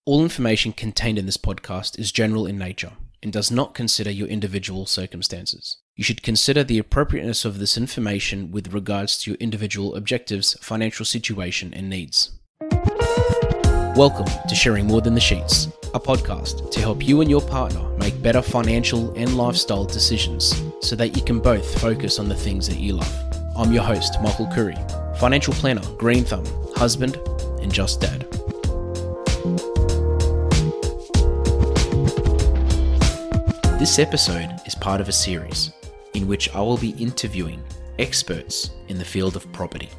All information contained in this podcast is general in nature and does not consider your individual circumstances. You should consider the appropriateness of this information with regards to your individual objectives, financial situation, and needs. Welcome to Sharing More Than the Sheets, a podcast to help you and your partner make better financial and lifestyle decisions so that you can both focus on the things that you love. I'm your host, Michael Curry, financial planner, green thumb, husband, and just dad. This episode is part of a series in which I will be interviewing experts in the field of property,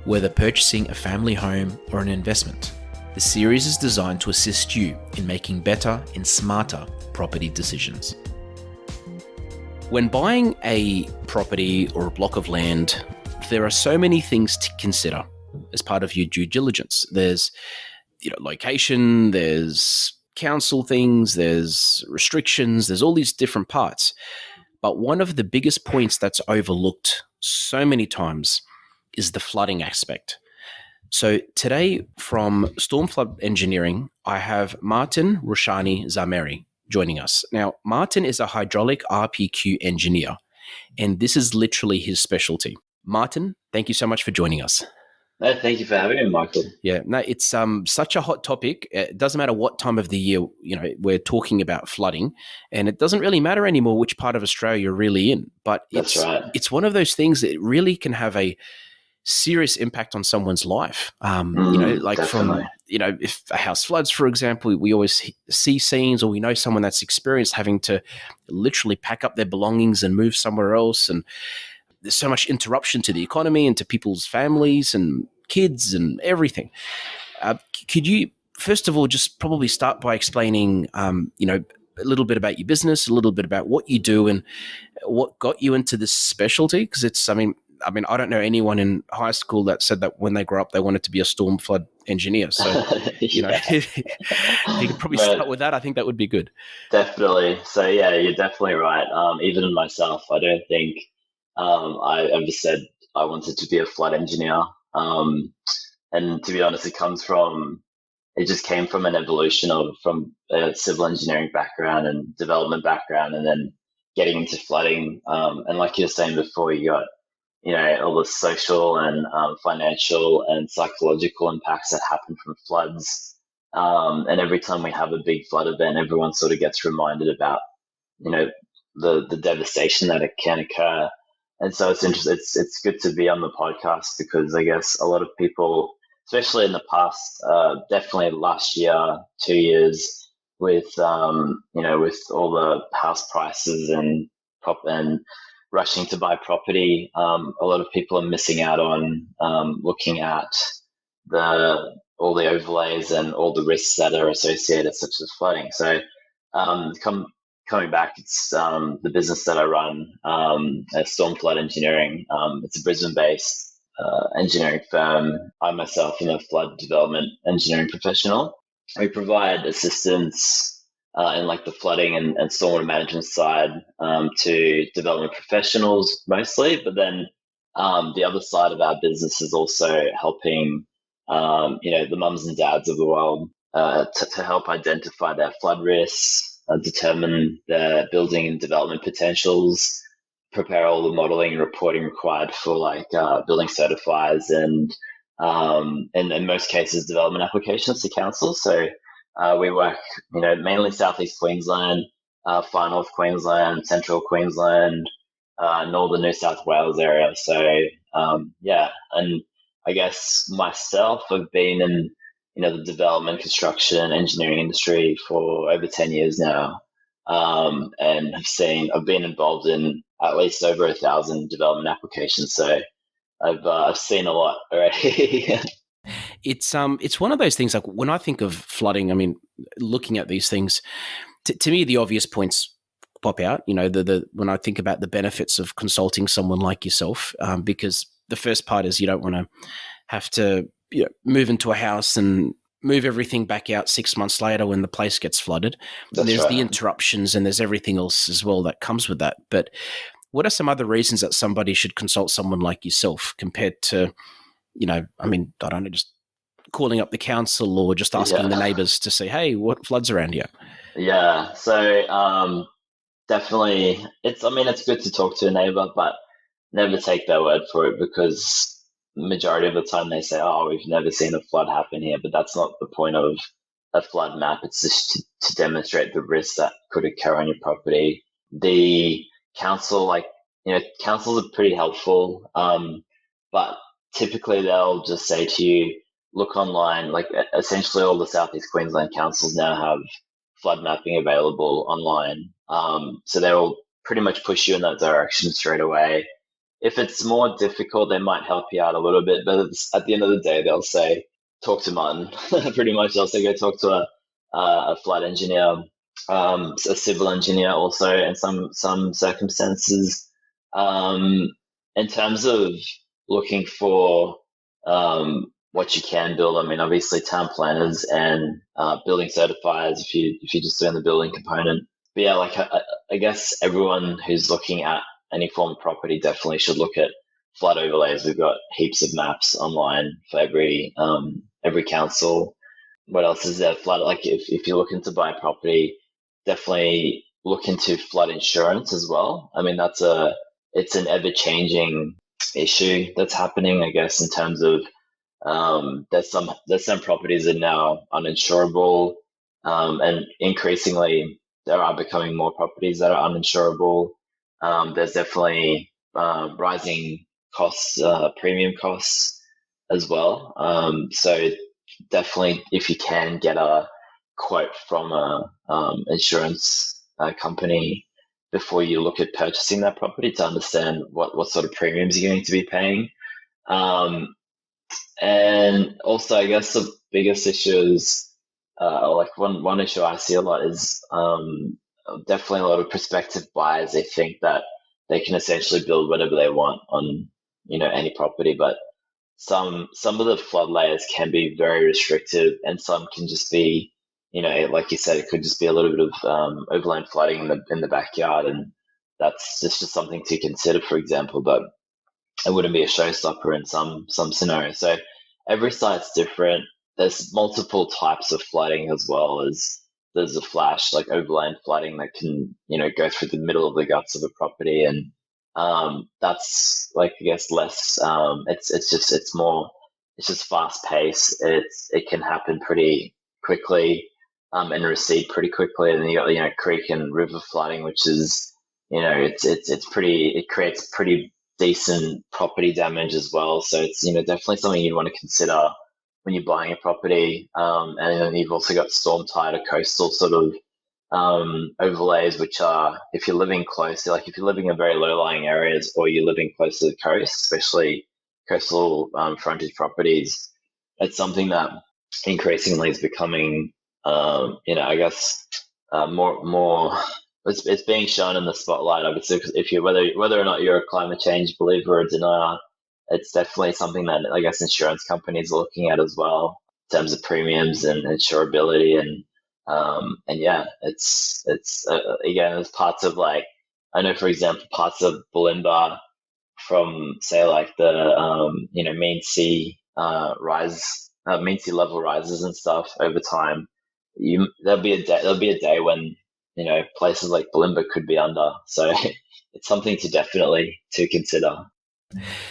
whether purchasing a family home or an investment. The series is designed to assist you in making better and smarter property decisions. When buying a property or a block of land, there are so many things to consider as part of your due diligence. There's, location, there's council things, there's restrictions, there's all these different parts. But one of the biggest points that's overlooked so many times is the flooding aspect. So today from Stormflood Engineering, I have Martin Roushani-Zarmehri joining us. Now, Martin is a hydraulic RPQ engineer, and this is literally his specialty. Martin, thank you so much for joining us. No, thank you for having me, Michael. Yeah, no, it's such a hot topic. It doesn't matter what time of the year, we're talking about flooding, and it doesn't really matter anymore which part of Australia you're really in. But That's right. It's one of those things that really can have a serious impact on someone's life. Definitely. If a house floods, for example, we always see scenes, or we know someone that's experienced having to literally pack up their belongings and move somewhere else, and there's so much interruption to the economy and to people's families and kids and everything. Could you, first of all, just probably start by explaining, a little bit about your business, a little bit about what you do and what got you into this specialty? Because I don't know anyone in high school that said that when they grow up, they wanted to be a storm flood engineer. So, if you could probably start with that, I think that would be good. Definitely. So, yeah, you're definitely right. Even in myself, I don't think I ever said I wanted to be a flood engineer. And to be honest, it just came from an evolution from a civil engineering background and development background, and then getting into flooding. And like you were saying before, you got, all the social and financial and psychological impacts that happen from floods. And every time we have a big flood event, everyone sort of gets reminded about, the devastation that it can occur. And so it's interesting. It's good to be on the podcast because I guess a lot of people, especially in the past, definitely last year, 2 years, with with all the house prices and rushing to buy property, a lot of people are missing out on looking at all the overlays and all the risks that are associated, such as flooding. So coming back, it's the business that I run, Stormflood Engineering. It's a Brisbane-based engineering firm. I myself am a flood development engineering professional. We provide assistance in like the flooding and stormwater management side to development professionals mostly, but then the other side of our business is also helping the mums and dads of the world to help identify their flood risks, determine their building and development potentials, prepare all the modeling and reporting required for building certifiers and in most cases development applications to council. So we work mainly Southeast Queensland, Far North Queensland, Central Queensland, Northern New South Wales area. So and I guess myself, I've been in the development, construction, engineering industry for over 10 years now, and I've been involved in at least over 1,000 development applications. So I've seen a lot already. It's one of those things, like when I think of flooding, looking at these things, to me the obvious points pop out. When I think about the benefits of consulting someone like yourself, because the first part is you don't want to have to move into a house and move everything back out 6 months later when the place gets flooded. And there's the interruptions and there's everything else as well that comes with that. But what are some other reasons that somebody should consult someone like yourself compared to, I don't know, just calling up the council or just asking the Yeah. neighbours to say, hey, what floods around here? Yeah. So definitely, I mean, it's good to talk to a neighbor, but never take their word for it because majority of the time they say, "Oh, we've never seen a flood happen here," but that's not the point of a flood map. It's just to demonstrate the risks that could occur on your property. The council, councils are pretty helpful, but typically they'll just say to you, "Look online." Like essentially, all the Southeast Queensland councils now have flood mapping available online, so they will pretty much push you in that direction straight away. If it's more difficult, they might help you out a little bit, but at the end of the day, they'll say, talk to Martin. Pretty much, they'll say, go talk to a flood engineer, a civil engineer also in some circumstances. Um, in terms of looking for what you can build, I mean, obviously town planners and building certifiers if you're just doing the building component. But yeah, I guess everyone who's looking at any form of property definitely should look at flood overlays. We've got heaps of maps online for every council. What else is there? Flood, like if you're looking to buy property, definitely look into flood insurance as well. I mean, it's an ever changing issue that's happening, I guess, in terms of there's some properties that are now uninsurable, and increasingly there are becoming more properties that are uninsurable. There's definitely rising costs, premium costs as well. So definitely, if you can get a quote from a insurance company before you look at purchasing that property to understand what sort of premiums you're going to be paying. Um, and also, I guess the biggest issue is, like one issue I see a lot is definitely a lot of prospective buyers. They think that they can essentially build whatever they want on any property, but some of the flood layers can be very restrictive, and some can just be, like you said, it could just be a little bit of overland flooding in the backyard, and that's just something to consider, for example. But it wouldn't be a showstopper in some scenarios. So every site's different. There's multiple types of flooding as well as there's a flash like overland flooding that can go through the middle of the guts of a property, and that's like I guess less. It's just fast paced. It can happen pretty quickly, and recede pretty quickly. And then you got creek and river flooding, which is it's pretty. It creates pretty decent property damage as well. So it's definitely something you'd want to consider when you're buying a property. And then you've also got storm tide or coastal sort of overlays, which are if you're living close, like if you're living in very low lying areas or you're living close to the coast, especially coastal frontage properties, it's something that increasingly is becoming, I guess, more. It's being shown in the spotlight. Obviously, if you whether or not you're a climate change believer or denier, it's definitely something that I guess insurance companies are looking at as well in terms of premiums and insurability and yeah, it's again, there's parts of like I know for example parts of Bulimba from say like the mean sea mean sea level rises and stuff over time. There'll be a day when places like Bulimba could be under. So it's something to definitely to consider.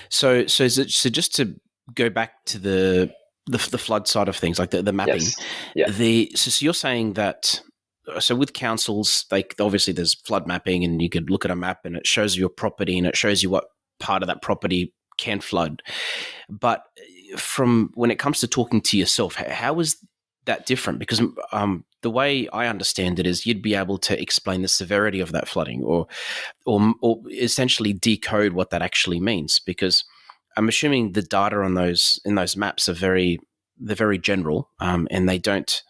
So just to go back to the flood side of things, like the mapping, Yes. Yeah. so you're saying that. So with councils, like obviously there's flood mapping, and you could look at a map and it shows you your property and it shows you what part of that property can flood. But from when it comes to talking to yourself, how is that different? Because the way I understand it is you'd be able to explain the severity of that flooding, or essentially decode what that actually means. Because I'm assuming the data on those in those maps they're very general, and they don't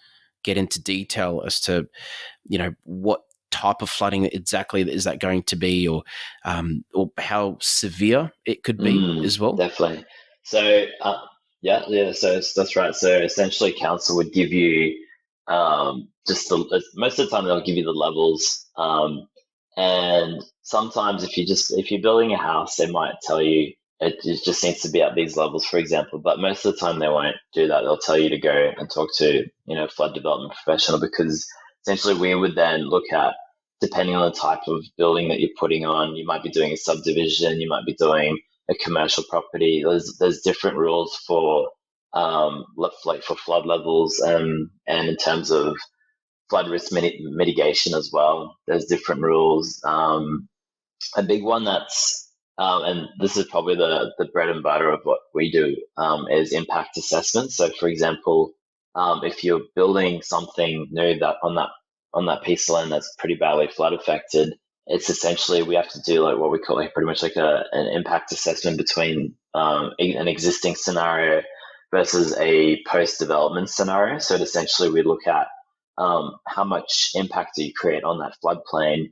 get into detail as to what type of flooding exactly is that going to be, or how severe it could be as well. Definitely. So, yeah. So that's right. So essentially, council would give you just most of the time they'll give you the levels, and sometimes if you're building a house, they might tell you it just needs to be at these levels, for example. But most of the time they won't do that. They'll tell you to go and talk to, flood development professional, because essentially we would then look at, depending on the type of building that you're putting on, you might be doing a subdivision, you might be doing a commercial property. There's different rules for like for flood levels, and in terms of flood risk mitigation as well. There's different rules. A big one that's and this is probably the bread and butter of what we do, is impact assessment. So, for example, if you're building something new that on that piece of land that's pretty badly flood affected, it's essentially we have to do like what we call like pretty much like an impact assessment between an existing scenario versus a post development scenario. So, essentially, we look at how much impact do you create on that floodplain.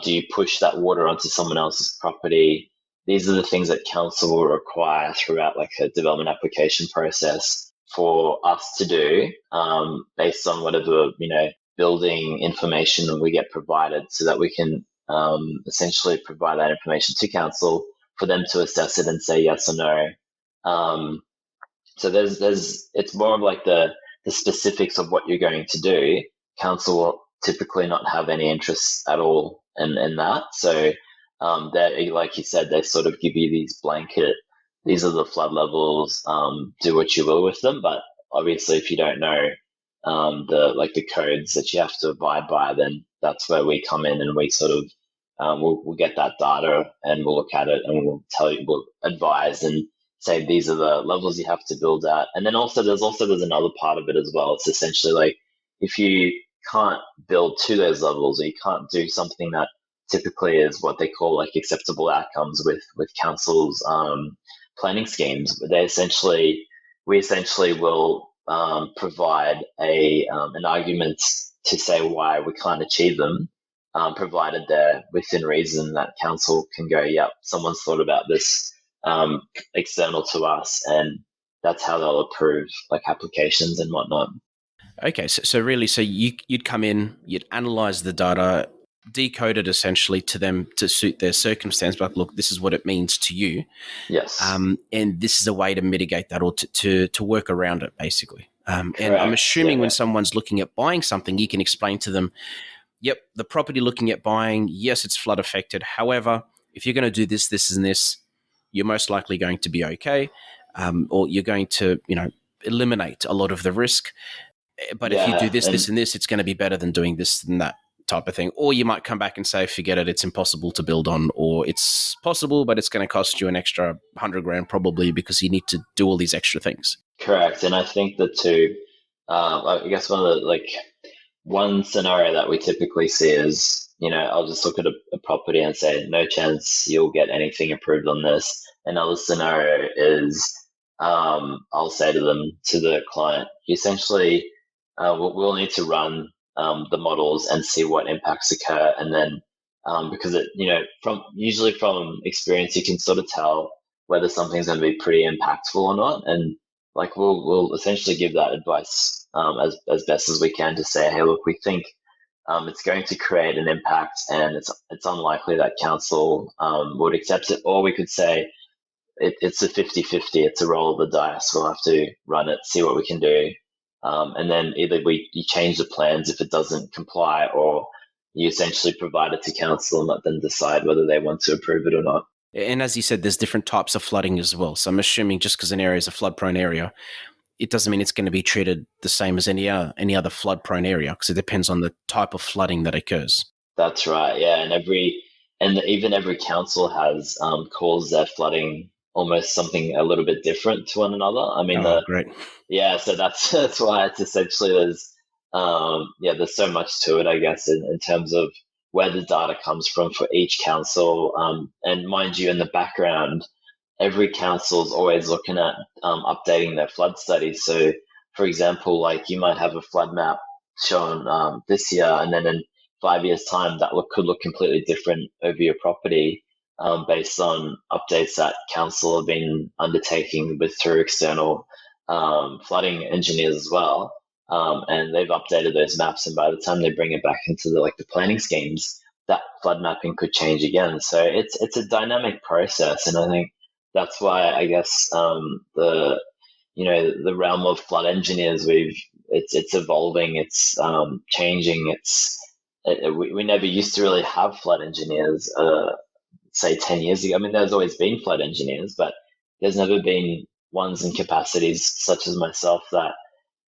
Do you push that water onto someone else's property? These are the things that council will require throughout like a development application process for us to do, based on whatever, building information we get provided, so that we can essentially provide that information to council for them to assess it and say yes or no. So there's it's more of like the specifics of what you're going to do. Council will typically not have any interest at all in that. So they, like you said, they sort of give you these blanket, these are the flood levels, do what you will with them. But obviously, if you don't know the codes that you have to abide by, then that's where we come in, and we sort of we'll get that data, and we'll look at it, and we'll tell you, we'll advise and say these are the levels you have to build at. And then there's another part of it as well. It's essentially like, if you can't build to those levels, or you can't do something that typically is what they call like acceptable outcomes with councils' planning schemes, we essentially will provide an argument to say why we can't achieve them, provided they're within reason, that council can go, yep, someone's thought about this, external to us, and that's how they'll approve like applications and whatnot. Okay, so really, you'd come in, you'd analyze the data, decode it essentially to them to suit their circumstance. But look, this is what it means to you, Yes. and this is a way to mitigate that, or to work around it, basically. And I'm Correct. assuming when Yeah. someone's looking at buying something, you can explain to them, yep, the property looking at buying, yes, it's flood affected. However, if you're going to do this, this, and this, you're most likely going to be okay, or you're going to, eliminate a lot of the risk. But if you do Yeah, this, and this, and this, it's going to be better than doing this and that type of thing. Or you might come back and say, forget it, it's impossible to build on, or it's possible, but it's going to cost you an extra 100 grand probably, because you need to do all these extra things. correct. And I think the two, I guess one scenario that we typically see is, I'll just look at a property and say, no chance you'll get anything approved on this. Another scenario is, I'll say to the client, essentially, we'll need to run the models and see what impacts occur. And then, because from experience, you can sort of tell whether something's going to be pretty impactful or not. And like, we'll essentially give that advice, as best as we can, to say, hey, look, we think it's going to create an impact, and it's unlikely that council would accept it. Or we could say it's a 50-50, it's a roll of the dice. We'll have to run it, see what we can do, and then either you change the plans if it doesn't comply, or you essentially provide it to council and let them decide whether they want to approve it or not. And as you said, there's different types of flooding as well. So I'm assuming just because an area is a flood-prone area, it doesn't mean it's going to be treated the same as any other flood-prone area, because it depends on the type of flooding that occurs. That's right. Yeah, and even every council has calls their flooding almost something a little bit different to one another. I mean, Oh, great. yeah, so that's why it's essentially there's so much to it, I guess, in terms of where the data comes from for each council. And mind you, in the background, every council is always looking at updating their flood studies. So, for example, like you might have a flood map shown this year, and then in 5 years' time, could look completely different over your property, based on updates that council have been undertaking through external flooding engineers as well. And they've updated those maps, and by the time they bring it back into the planning schemes, that flood mapping could change again. So it's a dynamic process, and I think that's why I guess the realm of flood engineers, it's evolving, it's changing. We never used to really have flood engineers. Say 10 years ago. I mean, there's always been flood engineers, but there's never been ones in capacities such as myself that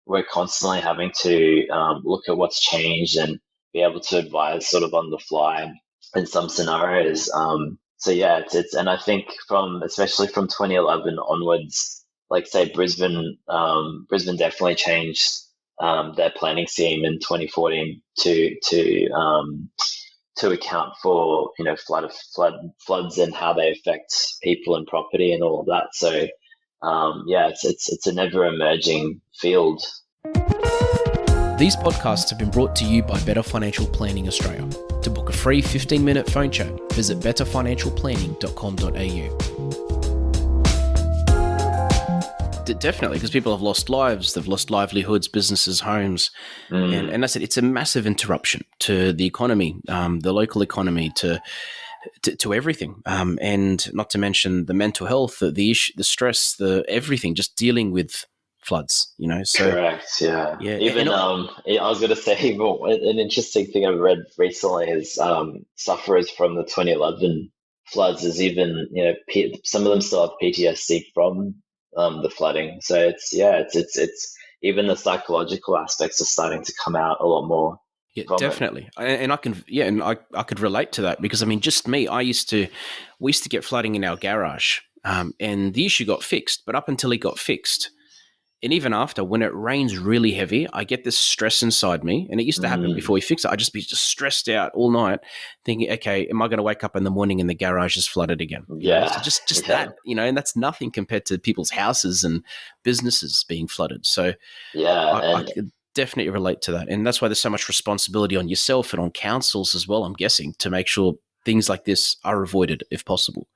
we're constantly having to look at what's changed and be able to advise sort of on the fly in some scenarios. So yeah, and I think especially from 2011 onwards, like say Brisbane definitely changed their planning scheme in 2014 to account for floods and how they affect people and property and all of that. So yeah, it's a never emerging field. These podcasts have been brought to you by Better Financial Planning Australia. To book a free 15-minute phone chat, visit betterfinancialplanning.com.au. Definitely, because people have lost lives, they've lost livelihoods, businesses, homes. And I said it's a massive interruption to the economy, the local economy, to everything. And not to mention the mental health, the issue, the stress, the everything, just dealing with floods, So Correct. Yeah. yeah, Even I was going to say, well, an interesting thing I've read recently is sufferers from the 2011 floods is even some of them still have PTSD from the flooding. So it's even the psychological aspects are starting to come out a lot more yeah, from it. definitely. And I can, and I could relate to that because I mean, just me, we used to get flooding in our garage, and the issue got fixed. But up until it got fixed, and even after, when it rains really heavy, I get this stress inside me. And it used to happen before we fixed it. I'd just be stressed out all night thinking, okay, am I going to wake up in the morning and the garage is flooded again? So just Yeah. that, and that's nothing compared to people's houses and businesses being flooded. So Yeah. I could definitely relate to that. And that's why there's so much responsibility on yourself and on councils as well, I'm guessing, to make sure things like this are avoided if possible.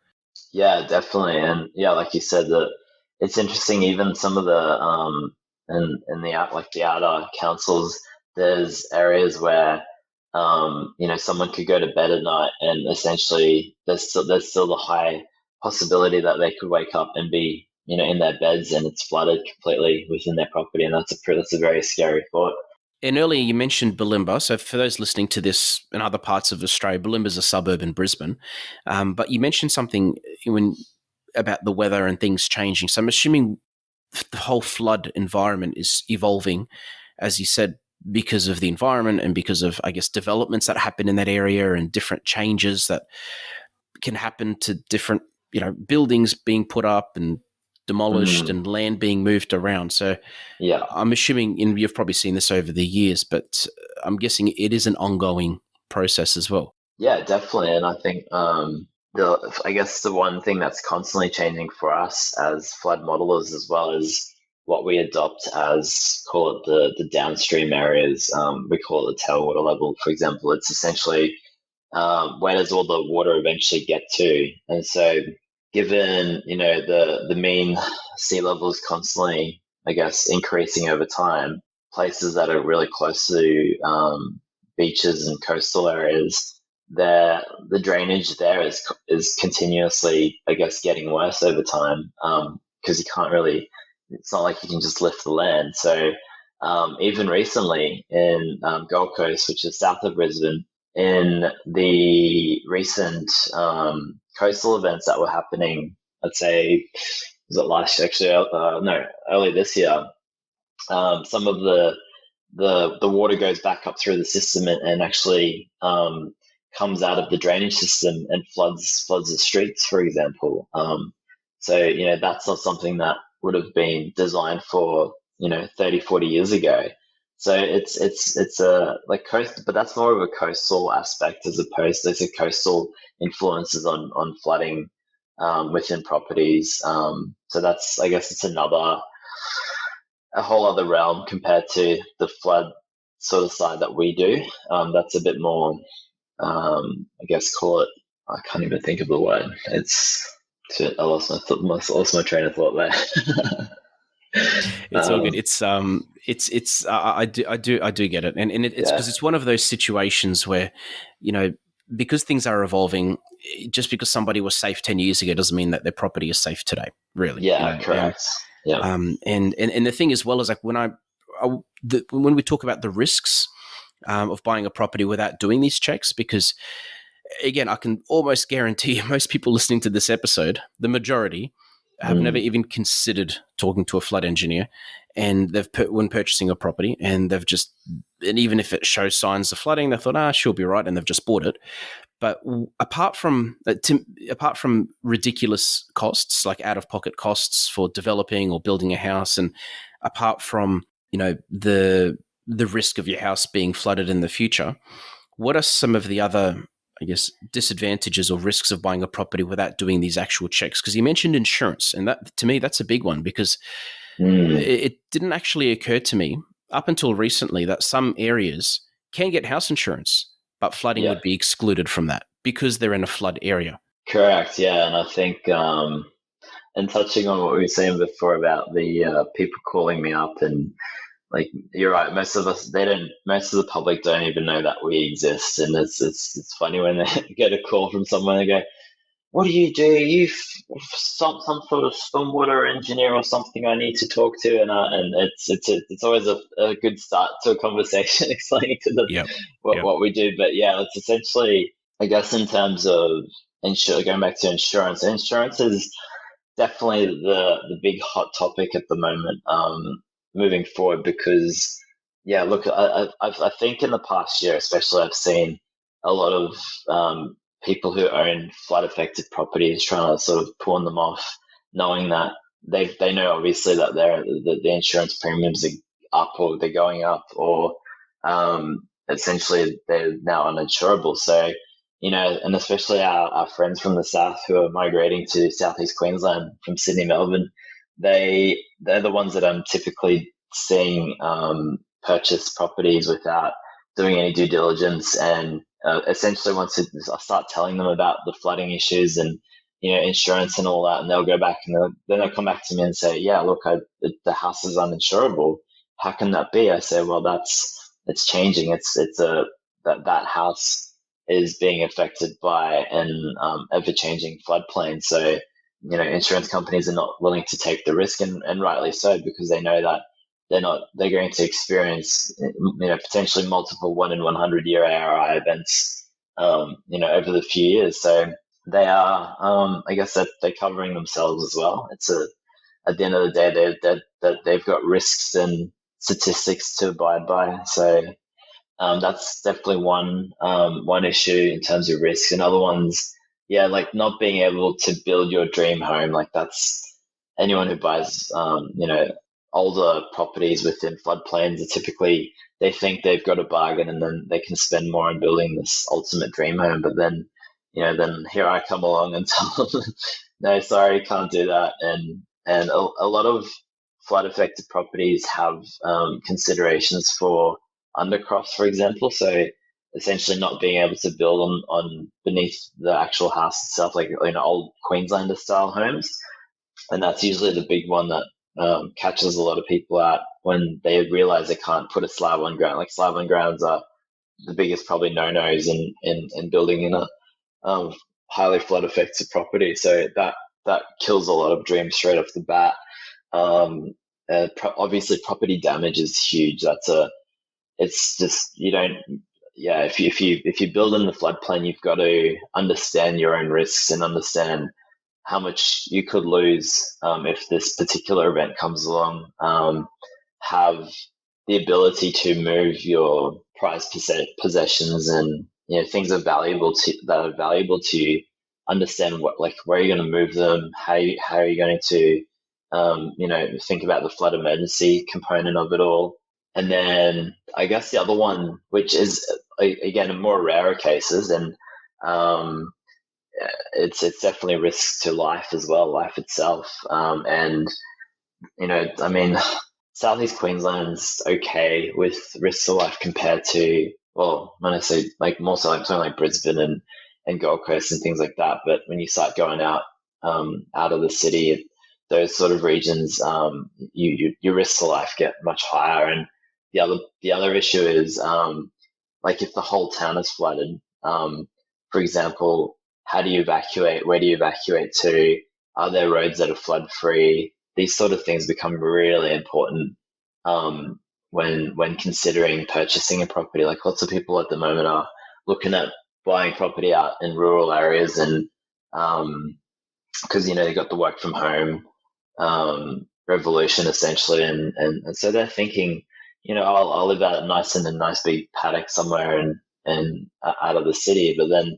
Yeah, definitely. And yeah, like you said, that it's interesting, even some of the in the like the outer councils, there's areas where someone could go to bed at night and essentially there's still the high possibility that they could wake up and be in their beds and it's flooded completely within their property, and that's a very scary thought. And earlier you mentioned Bulimba. So for those listening to this in other parts of Australia, Bulimba is a suburb in Brisbane. But you mentioned something about the weather and things changing. So I'm assuming the whole flood environment is evolving, as you said, because of the environment and because of, I guess, developments that happen in that area and different changes that can happen to different, buildings being put up and demolished and land being moved around. So Yeah. I'm assuming, and you've probably seen this over the years, but I'm guessing it is an ongoing process as well. Yeah, definitely. And I think I guess the one thing that's constantly changing for us as flood modelers as well is what we adopt as, call it the downstream areas. We call it the tailwater level, for example. It's essentially where does all the water eventually get to? And so given, the mean sea level is constantly, I guess, increasing over time, places that are really close to beaches and coastal areas, the drainage there is continuously, I guess, getting worse over time, because you can't really. It's not like you can just lift the land. So even recently in Gold Coast, which is south of Brisbane, in the recent coastal events that were happening, I'd say, was it last year? Actually, no, early this year. Some of the water goes back up through the system and actually comes out of the drainage system and floods the streets, for example. So that's not something that would have been designed for 30, 40 years ago. So it's a like coast, but that's more of a coastal aspect as opposed to the coastal influences on flooding within properties. So I guess it's a whole other realm compared to the flood sort of side that we do. That's a bit more, I guess, call it. I can't even think of the word. I lost my train of thought there. It's all good. I do get it, and it's Yeah. because it's one of those situations where, because things are evolving, just because somebody was safe 10 years ago doesn't mean that their property is safe today, really. Yeah, correct. Yeah. And the thing as well is like when when we talk about the risks of buying a property without doing these checks, because again, I can almost guarantee you most people listening to this episode, the majority, have never even considered talking to a flood engineer, and when purchasing a property, and even if it shows signs of flooding, they thought, she'll be right, and they've just bought it. But apart from ridiculous costs, like out of pocket costs for developing or building a house, and apart from the risk of your house being flooded in the future, what are some of the other, I guess, disadvantages or risks of buying a property without doing these actual checks? Because you mentioned insurance, and that, to me, that's a big one, because it didn't actually occur to me up until recently that some areas can get house insurance, but flooding would be excluded from that because they're in a flood area. Correct. Yeah, and I think, and touching on what we were saying before about the people calling me up, and like you're right, most of the public don't even know that we exist, and it's funny when they get a call from someone and they go, "What do? Some sort of stormwater engineer or something I need to talk to," and it's always a good start to a conversation explaining to them what we do. But yeah, it's essentially, I guess, in terms of going back to insurance. Insurance is definitely the big hot topic at the moment, moving forward, because yeah, look, I think in the past year especially, I've seen a lot of people who own flood affected properties trying to sort of pawn them off, knowing that they know obviously that the insurance premiums are up, or they're going up, or essentially they're now uninsurable. So and especially our friends from the south who are migrating to southeast Queensland from Sydney, Melbourne, they're the ones that I'm typically seeing purchase properties without doing any due diligence, and essentially once I start telling them about the flooding issues and insurance and all that, and they'll go back and then they'll come back to me and say, "Yeah, look, the house is uninsurable. How can that be?" I say, "Well, it's changing. It's a that house is being affected by an ever-changing floodplain. So, insurance companies are not willing to take the risk, and rightly so, because they know that they're going to experience, potentially multiple 1 in 100 year ARI events, over the few years. So they are, I guess that they're covering themselves as well. At the end of the day, they've got risks and statistics to abide by. So that's definitely one issue in terms of risk. And other ones, yeah, like not being able to build your dream home. Like that's anyone who buys, older properties within floodplains are typically, they think they've got a bargain, and then they can spend more on building this ultimate dream home. But then, then here I come along and tell them, no, sorry, can't do that. And a lot of flood affected properties have considerations for undercrofts, for example. So essentially not being able to build on beneath the actual house itself, like old Queenslander style homes. And that's usually the big one that catches a lot of people out when they realize they can't put a slab on ground. Like slab on grounds are the biggest probably no-nos in building in a highly flood affected property. So that kills a lot of dreams straight off the bat. Obviously property damage is huge. It's just, yeah, if you build in the floodplain, you've got to understand your own risks and understand how much you could lose if this particular event comes along. Have the ability to move your prized possessions and things that are valuable to you. Understand where you're going to move them, how are you going to think about the flood emergency component of it all. And then I guess the other one, which is again in more rarer cases, and it's definitely risks to life as well, life itself. And I mean, Southeast Queensland's okay with risks to life compared to, well, when I say more so like something like Brisbane and Gold Coast and things like that. But when you start going out of the city, those sort of regions, your risks to life get much higher. And the other issue is if the whole town is flooded, for example, how do you evacuate? Where do you evacuate to? Are there roads that are flood free? These sort of things become really important um, when considering purchasing a property. Like lots of people at the moment are looking at buying property out in rural areas, and because you got the work from home revolution essentially, and so they're thinking, I'll live out nice in a nice big paddock somewhere and out of the city, but then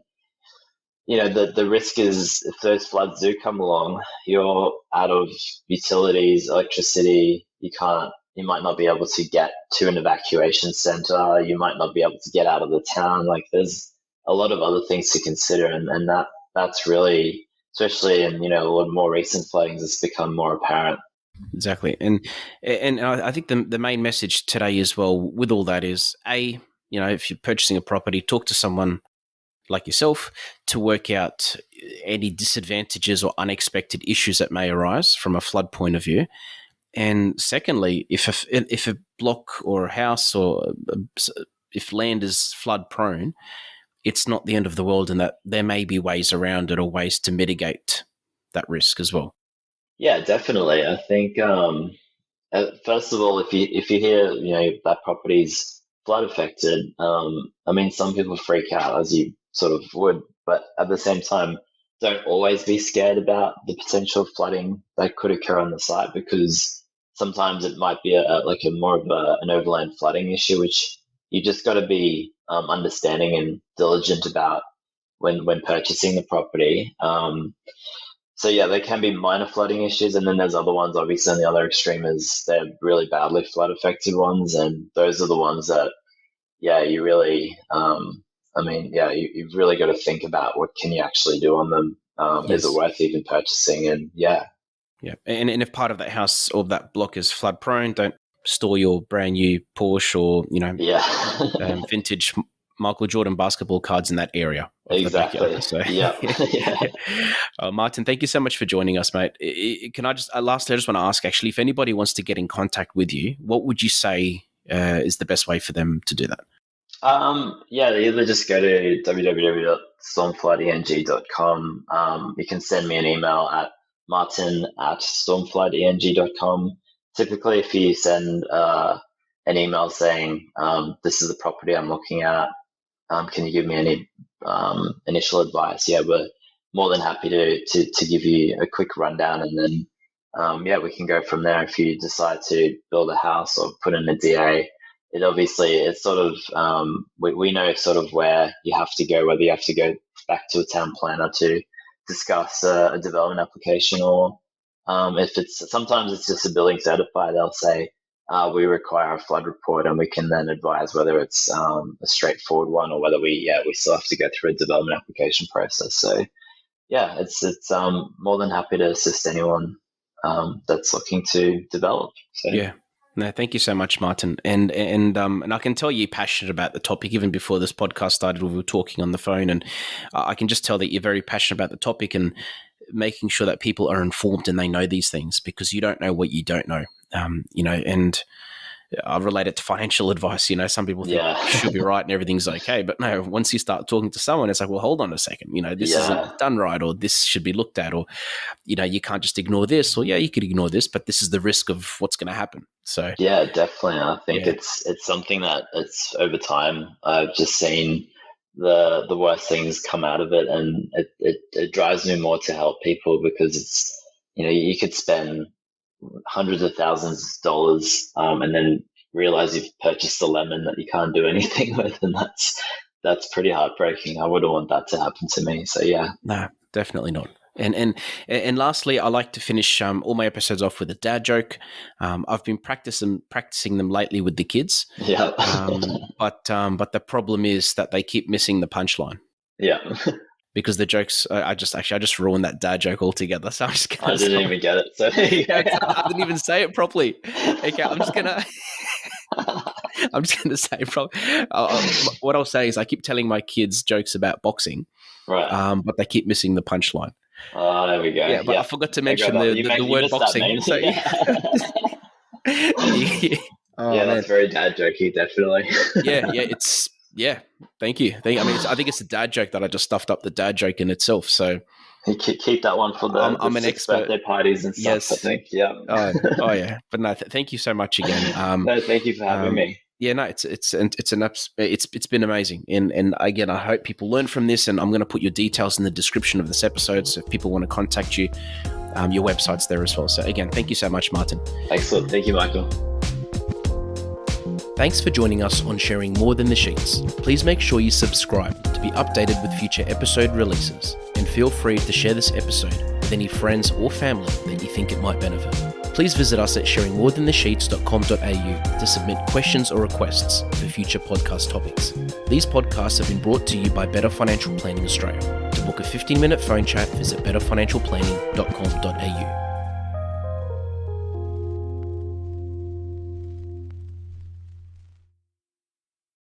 the risk is if those floods do come along, you're out of utilities, electricity. You might not be able to get to an evacuation center. You might not be able to get out of the town. Like there's a lot of other things to consider, and that's really, especially in a lot more recent floodings, it's become more apparent. Exactly, and I think the main message today as well with all that is if you're purchasing a property, talk to someone like yourself to work out any disadvantages or unexpected issues that may arise from a flood point of view. And secondly, if a block or a house or if land is flood prone, it's not the end of the world, and that there may be ways around it or ways to mitigate that risk as well. Yeah, definitely. I think first of all, if you hear that property's flood affected, I mean some people freak out as you sort of would, but at the same time, don't always be scared about the potential flooding that could occur on the site, because sometimes it might be like a more of an overland flooding issue, which you just got to be understanding and diligent about when purchasing the property. So yeah, there can be minor flooding issues, and then there's other ones. Obviously, on the other extreme is they're really badly flood affected ones, and those are the ones that, yeah, you really, I mean, yeah, you've really got to think about what can you actually do on them. Is it Yes. worth even purchasing? And yeah, and if part of that house or that block is flood prone, don't store your brand new Porsche or yeah, vintage Michael Jordan basketball cards in that area of the backyard. exactly. So, Yeah, yeah, Martin, thank you so much for joining us, mate. Can I just lastly, I just want to ask, actually, if anybody wants to get in contact with you, what would you say is the best way for them to do that? Yeah, either just go to www.stormfloodeng.com. You can send me an email at martin@stormfloodeng.com. Typically, if you send an email saying, this is the property I'm looking at, can you give me any initial advice? Yeah, we're more than happy to give you a quick rundown, and then yeah, we can go from there. If you decide to build a house or put in a DA, it's sort of we know sort of where you have to go, whether you have to go back to a town planner to discuss a development application, or if sometimes it's just a building certifier, they'll say we require a flood report, and we can then advise whether it's a straightforward one or whether we still have to go through a development application process. So yeah, it's more than happy to assist anyone that's looking to develop. So Yeah. No, thank you so much, Martin. And I can tell you're passionate about the topic. Even before this podcast started, we were talking on the phone, and I can just tell that you're very passionate about the topic and making sure that people are informed and they know these things, because you don't know what you don't know. And I relate it to financial advice. Some people think yeah, you should be right and everything's okay, but no, once you start talking to someone, it's like, well, hold on a second, this isn't yeah. done right, or this should be looked at, or, you can't just ignore this, or yeah, you could ignore this, but this is the risk of what's going to happen. So Yeah, definitely. I think yeah, it's something that it's over time. I've just seen the worst things come out of it, and it drives me more to help people, because it's you could spend hundreds of thousands of dollars, and then realize you've purchased a lemon that you can't do anything with, and that's pretty heartbreaking. I wouldn't want that to happen to me. So yeah, no, definitely not. And lastly, I like to finish all my episodes off with a dad joke. I've been practicing them lately with the kids, yeah, but the problem is that they keep missing the punchline. yeah. Because the jokes, I just ruined that dad joke altogether. So I'm just I gonna didn't stop. even get it. So Yeah, 'cause I didn't even say it properly. Okay, I'm just gonna say it properly. What I'll say is I keep telling my kids jokes about boxing, right. but they keep missing the punchline. Oh, there we go. Yeah, but I Yeah, forgot to I got mention that. the You word missed that boxing. name. So yeah. Yeah. Yeah. Oh Yeah, that's man, very dad jokey, definitely. yeah. It's Yeah, thank you. I think it's a dad joke that I just stuffed up the dad joke in itself. So You keep that one for the I'm an six expert. birthday parties and stuff, I Yes. think. Yeah. Oh yeah. But no, thank you so much again. No, thank you for having me. Yeah, no, it's been amazing, and again, I hope people learn from this. And I'm going to put your details in the description of this episode, so if people want to contact you, your website's there as well. So again, thank you so much, Martin. Excellent. Thank you, Michael. Thanks for joining us on Sharing More Than the Sheets. Please make sure you subscribe to be updated with future episode releases, and feel free to share this episode with any friends or family that you think it might benefit. Please visit us at sharingmorethanthesheets.com.au to submit questions or requests for future podcast topics. These podcasts have been brought to you by Better Financial Planning Australia. To book a 15-minute phone chat, visit betterfinancialplanning.com.au.